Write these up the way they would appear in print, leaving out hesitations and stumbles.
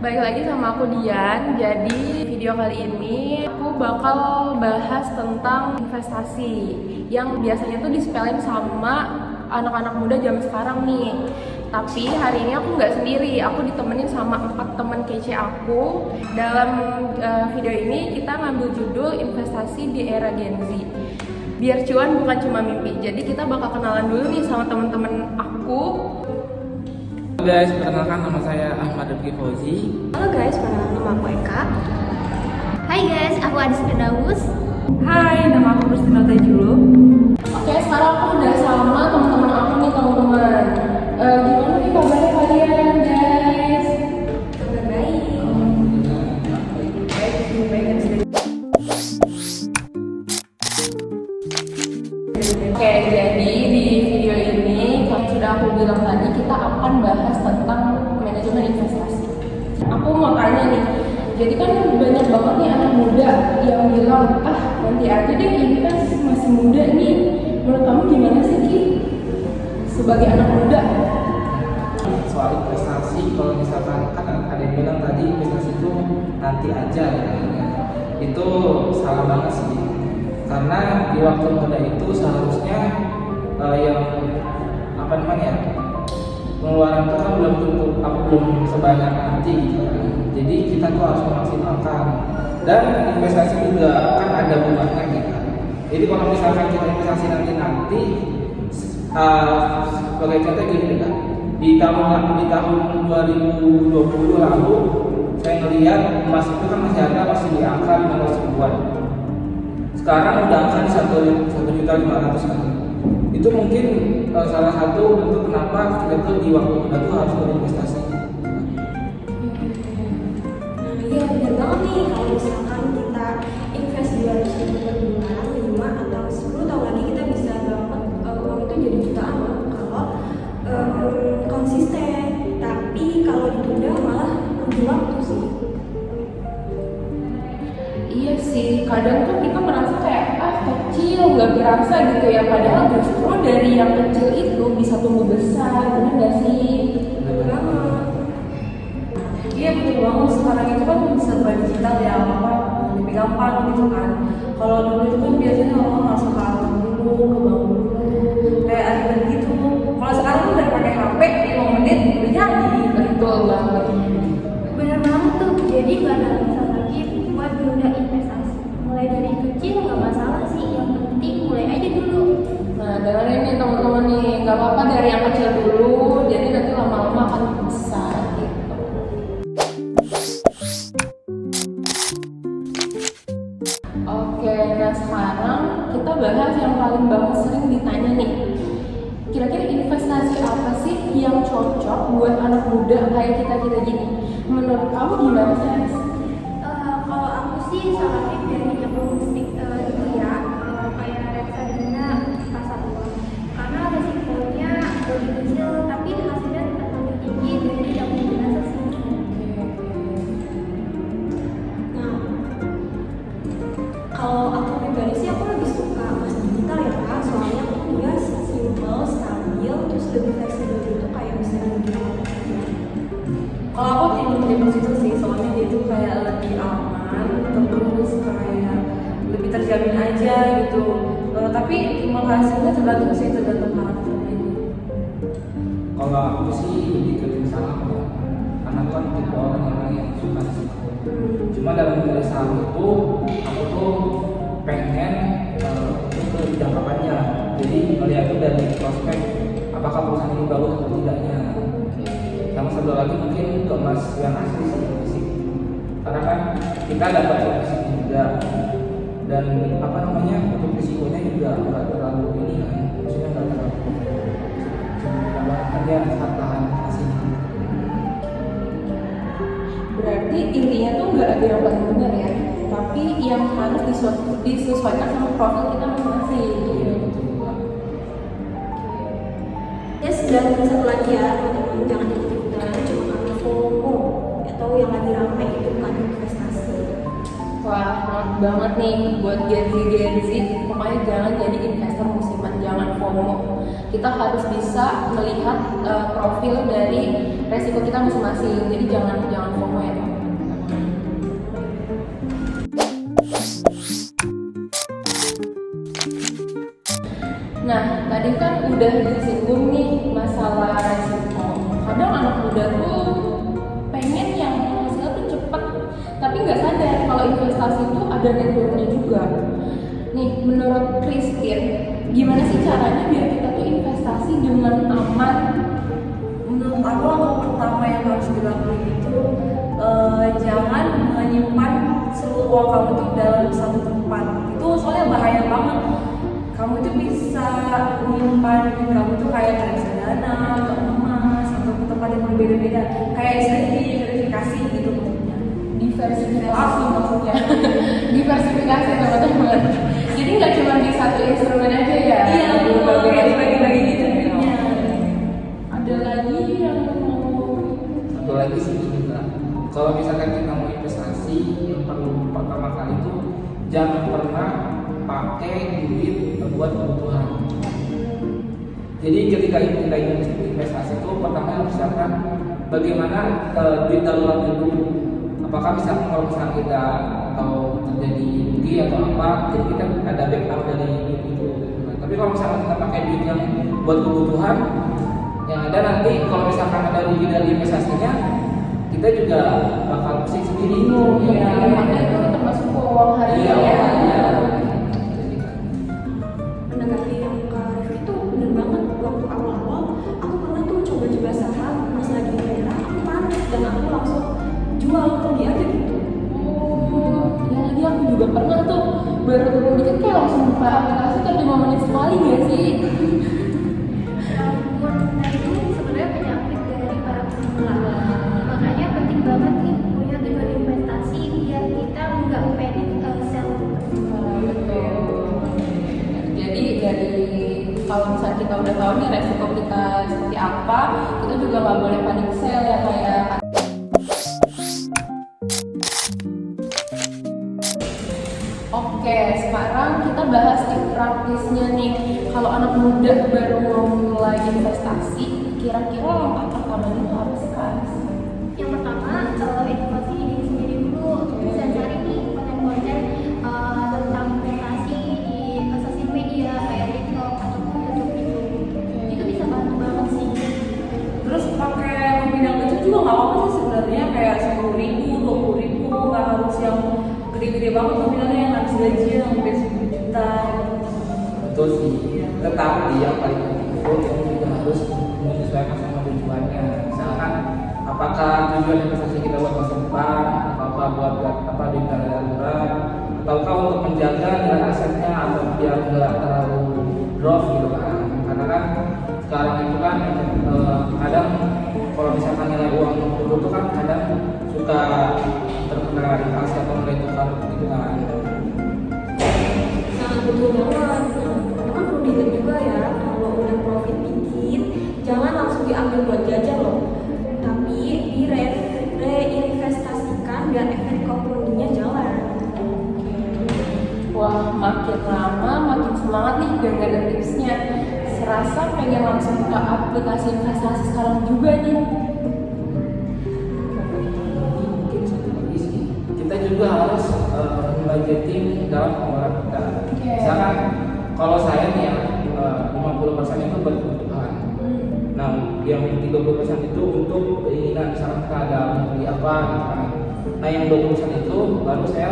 Balik lagi sama aku Dian. Jadi video kali ini aku bakal bahas tentang investasi yang biasanya tuh disepelin sama anak-anak muda zaman sekarang nih. Tapi hari ini aku nggak sendiri, aku ditemenin sama 4 temen kece aku. Dalam video ini kita ngambil judul investasi di era Gen Z. Biar cuan bukan cuma mimpi. Jadi kita bakal kenalan dulu nih sama temen-temen aku. Halo guys, perkenalkan nama saya Ahmad Rifki Fauzi. Halo guys, perkenalkan nama aku Eka. Hai guys, aku Adis Firdaus. Hai, nama aku Kristina Tajulu. Oke, sekarang aku udah sama teman-teman aku nih, teman-teman. Gimana nih kabarnya kalian, guys? Kabar baik. Oke, jadi di video ini, yang sudah aku bilang tadi, kita akan bahas tentang manajemen investasi. Aku mau tanya nih, jadi kan banyak banget nih anak muda yang bilang, nanti aja deh, ini kan masih muda nih. Menurut kamu gimana sih, Ki? Sebagai anak muda? Soal investasi, kalau misalkan kan ada yang bilang tadi investasi itu nanti aja ya. Itu salah banget sih. Karena di waktu muda itu seharusnya yang pengeluaran itu kan belum tentu belum sebanyak nanti gitu kan. Jadi kita tuh harus memaksimalkan, dan investasi juga kan ada bunganya gitu kan. Jadi kalau misalkan kita investasi nanti sebagai contoh gini kan, di tahun 2020 lalu saya ngelihat emas itu kan masih di angka 500 ribuan. Sekarang udah angka 1.500.000 kan. Itu mungkin salah satu bentuk kenapa kita tuh di waktu muda tuh harus berinvestasi. Iya benar banget nih, kalau misalkan kita invest 200 ribu per bulan, 5 atau 10 tahun lagi kita bisa dapat uang itu jadi jutaan loh kalau konsisten. Tapi kalau ditunda malah rugi waktu sih. Iya sih, kadang tuh kita merasa kayak kecil, nggak berasa gitu ya. Padahal justru dari yang kecil itu bisa tumbuh besar, bener nggak sih? Benar banget. Iya betul banget, sekarang itu kan serba digital ya, apa lebih gampang gitu kan. Kalau dulu itu kan biasanya orang harus ke kantor dulu, ke bank dulu, kayak ada gitu. Kalau sekarang tuh udah pakai HP, 5 menit udah jadi. Betul banget. Benar banget tuh, jadi gak ada alasan lagi buat menunda investasi. Mulai dari kecil nggak masalah sih, yang penting mulai aja dulu. Nah, dengerin nih teman-teman nih, nggak apa-apa dari yang kecil dulu, jadi nanti lama-lama akan besar gitu. Oke, nah sekarang kita bahas yang paling banget sering ditanya nih. Kira-kira investasi apa sih yang cocok buat anak muda kayak kita gini? Menurut kamu gimana sih? Kalau aku sih saranin dari yang domestik dulu ya, kayak reksadana pasar uang, karena resikonya lebih kecil tapi hasilnya tetap lebih tinggi dan tidak menggunakan sih. Nah, kalau aku pribadi sih aku lebih suka emas digital ya kak, soalnya dia simple, stabil, terus lebih fleksibel gitu, kayak bisa dijual. Kalau aku tim situ sih, soalnya dia itu kayak lebih aman, terus kayak lebih terjamin aja gitu. Tapi timbal hasilnya tergantung karakternya. Kalau aku sih lebih ke saham ya. Karena aku kan tipe orang yang suka risiko. Cuma dalam memilih saham itu aku tuh pengen untuk lebih jangka panjang. Jadi melihat itu dari prospek apakah perusahaan ini bagus atau tidaknya. Sama satu lagi mungkin ke emas yang asli sih fisik. Karena kan kita dapat fisik juga, dan untuk risikonya juga nggak terlalu ini kan, maksudnya nggak terlalu dia sangat tahan hasilnya. Berarti intinya tuh nggak ada yang paling benar ya, tapi yang harus disesuaikan sama profil kita masing-masing. Yes, dan satu lagi ya teman-teman, jangan ikut-ikutan cuma karena FOMO atau yang lagi ramai itu bukan investasi. Wah, banget nih buat Gen Z. Pokoknya jangan jadi investor musiman jangan FOMO. Kita harus bisa melihat profil dari resiko kita masing-masing. Jadi jangan FOMO ya teman-teman. Nah, tadi kan udah disinggung nih masalah resiko. Kadang anak muda tuh pengen yang hasilnya tuh cepet, tapi nggak sadar kalau investasi itu ada networknya juga. Nih, menurut Christine, gimana sih caranya biar kita tuh investasi dengan aman? Menurut aku langkah pertama yang harus dilakukan itu jangan menyimpan seluruh uang kamu itu dalam satu tempat. Itu soalnya bahaya banget. Kamu itu bisa menyimpan duit kamu itu kayak ke reksadana, ke emas, atau ke tempat yang berbeda-beda. Kayak istilahnya diversifikasi gitu maksudnya. Diversifikasi maksudnya. Diversifikasi teman-teman. Jadi nggak cuma di satu instrumen aja ya? Iya, bagi-bagi gitu duitnya. Ada lagi yang mau? Satu lagi sih juga, kalau misalkan kita mau investasi, yang perlu pertama kali itu jangan pernah pakai duit buat kebutuhan. Jadi ketika kita investasi itu pertama harus siapkan bagaimana duit darurat itu. Apakah misalkan kalau misalkan kita atau terjadi rugi atau apa, jadi kita ada backup dari duit itu. Tapi kalau misalkan kita pakai duit yang buat kebutuhan, yang ada nanti kalau misalkan ada rugi dari investasinya, kita juga bakal pusing sendiri. Iya, makanya itu termasuk uang harian ya. Menanggapi yang Kak Rifki itu bener banget. Waktu awal-awal aku pernah tuh coba saham pas lagi merah, aku panik dan aku langsung jual pergi aja gitu. Ya lagi aku juga pernah tuh baru turun dikit kayak langsung buka aplikasi kan 5 menit sekali ya sih. Nah itu sebenarnya penyakit dari para pemula. Makanya penting banget nih punya tujuan investasi biar kita nggak panic sell. Jadi dari kalau misalnya kita udah tahu nih resiko kita seperti apa, kita juga nggak boleh panic sell ya kayak. Oke, sekarang kita bahas tips praktisnya nih. Kalau anak muda baru mau mulai investasi, kira-kira langkah pertamanya itu apa sih Kak? Yang pertama edukasi diri sendiri dulu. Bisa cari nih konten-konten tentang investasi di sosial media kayak TikTok ataupun YouTube itu. Itu bisa bantu banget sih. Terus pakai nominal kecil juga nggak apa-apa sih sebenarnya, kayak 10.000, 20.000, nggak harus yang gede-gede banget nominalnya yang habis gaji yang sampai 10 juta. Betul sih. Tetapi yang paling penting itu kita juga harus menyesuaikan sama tujuannya. Misalkan apakah tujuan investasi kita buat masa depan, ataukah buat apa di darurat, ataukah untuk menjaga nilai asetnya atau biar nggak terlalu drop gitu kan. Karena kan sekarang itu kan kadang kalau misalkan nilai uang turun itu kan kadang suka terkena inflasi atau nilai tukar gitu kan. Nah betul banget. Teman-teman perlu diingat juga ya, kalau udah profit dikit, jangan langsung diambil buat jajan loh. Tapi reinvestasikan biar efek compoundingnya jalan. Wah, makin lama makin semangat nih dengerin tipsnya. Serasa pengen langsung buka aplikasi investasi sekarang juga nih. Mungkin satu lagi sih, kita juga harus budgeting dalam pengeluaran kita. Misalkan kalau saya nih ya 50% itu buat kebutuhan. Nah, yang 30% itu untuk keinginan, misalkan kita ada mau beli apa gitu kan. Nah, yang 20% itu baru saya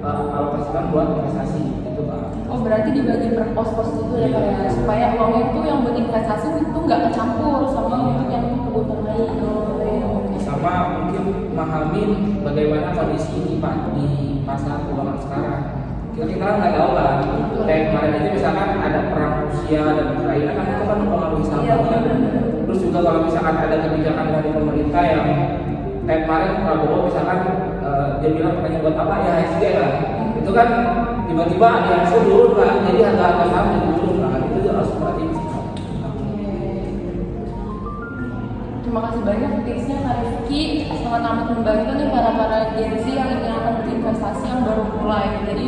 alokasikan buat investasi gitu kan. Oh, berarti dibagi per pos-pos gitu ya kayak supaya uangnya itu yang buat investasi itu nggak kecampur sama untuk yang kebutuhan lain. Sama mungkin memahamin bagaimana kondisi di pasar keuangan sekarang. Kita nggak tahu kan, kayak kemarin aja misalkan ada perang Rusia dan Ukraina kan itu kan mempengaruhi saham kan. Terus juga kalau misalkan ada kebijakan dari pemerintah yang kayak kemarin Prabowo misalkan dia bilang pertanyaan buat apa ya HSG kan, itu kan tiba-tiba IHSG turun kan, jadi harga saham jadi turun kan, itu juga harus perhatiin sih. Terima kasih banyak tipsnya Kak Rifki, sangat amat membantu nih para Gen Z yang ingin akan berinvestasi yang baru mulai. Jadi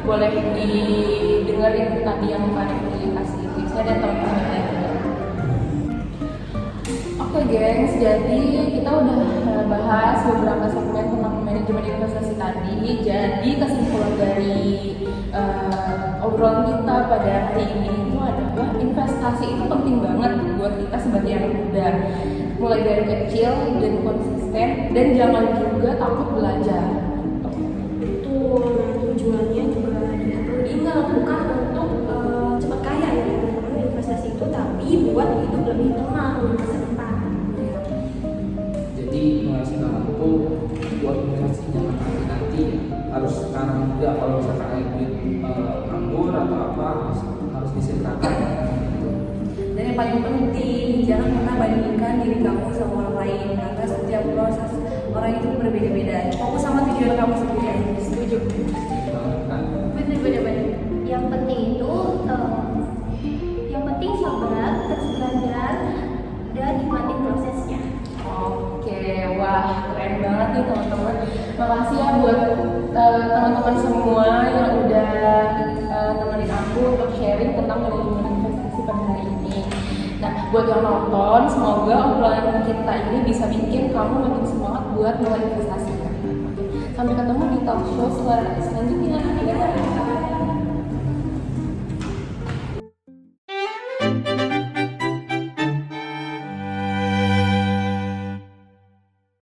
boleh didengerin tadi yang Fanny kasih tipsnya dan teman-teman lain. Oke gengs, jadi kita udah bahas beberapa segmen tentang manajemen investasi tadi. Jadi kesimpulan dari obrolan kita pada hari ini itu adalah investasi itu penting banget buat kita sebagai anak muda. Mulai dari kecil dan konsisten, dan jangan juga takut belajar. Betul, nah tujuannya juga diingat bukan untuk cepat kaya ya teman-teman investasi itu, tapi buat hidup lebih tenang di masa depan. Jadi mulai sekarang tuh buat investasi jangan nanti harus sekarang juga. Kalau misalkan ada duit nganggur atau apa harus disertakan gitu. Dan yang paling penting, jangan pernah bandingkan diri kamu sama orang lain, karena setiap proses orang itu berbeda-beda. Fokus sama tujuan kamu sendiri aja. Setuju? Banget kan? Bener. Yang penting itu, yang penting sabar, terus belajar dan nikmatin prosesnya. Oke, wah keren banget nih teman-teman. Makasih ya buat teman-teman semua yang udah nemenin aku untuk sharing tentang manajemen investasi pada hari ini. Nah, buat yang nonton, semoga obrolan kita ini bisa bikin kamu makin semangat buat mulai investasi. Sampai ketemu di talk show selanjutnya.